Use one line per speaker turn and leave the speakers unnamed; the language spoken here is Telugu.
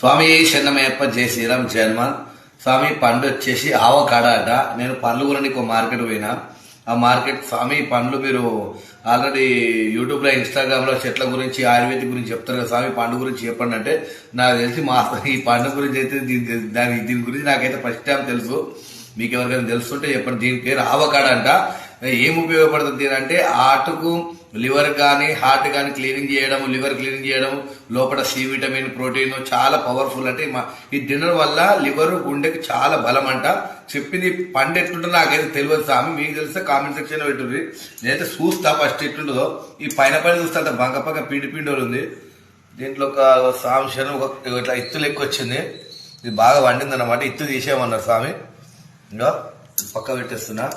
స్వామి చెన్నమయ్యప్ప జై శ్రీరామ్ జయన్మాన్. స్వామి పండు వచ్చేసి ఆవకాడ అట. నేను పండ్లు కొనడానికి ఒక మార్కెట్ పోయినా. ఆ మార్కెట్ స్వామి పండ్లు మీరు ఆల్రెడీ యూట్యూబ్లో ఇన్స్టాగ్రామ్లో చెట్ల గురించి ఆయుర్వేదిక్ గురించి చెప్తారు కదా స్వామి, పండు గురించి చెప్పండి అంటే నాకు తెలిసి మా ఈ పండు గురించి అయితే దీని గురించి నాకైతే ఫస్ట్ టైం తెలుసు. మీకు ఎవరికైనా తెలుస్తుంటే చెప్పండి. దీని పేరు ఆవకాడ అంట. ఏం ఉపయోగపడుతుంది అంటే హార్ట్కు, లివర్ కానీ హార్ట్ కానీ క్లీనింగ్ చేయడం, లివర్ క్లీనింగ్ చేయడం, లోపల సి విటమిన్, ప్రోటీన్ చాలా పవర్ఫుల్. అంటే ఈ డిన్నర్ వల్ల లివర్, గుండెకి చాలా బలం అంట. చెప్పింది పండు ఎట్లుంటుందో నాకైతే తెలియదు స్వామి, మీకు తెలిస్తే కామెంట్ సెక్షన్ లో పెట్టుంది. నేనైతే చూస్తా ఫస్ట్ ఎట్లుంటుందో. ఈ పైన చూస్తా అంత బంగపక్క పిండి పిండి ఉంది. దీంట్లో ఒక సాంశం ఒక ఇట్లా ఇత్తులు ఎక్కువ వచ్చింది. ఇది బాగా వండింది అనమాట. ఇత్తు తీసేయమన్నారు స్వామి. ఇంకా పక్క పెట్టేస్తున్నా.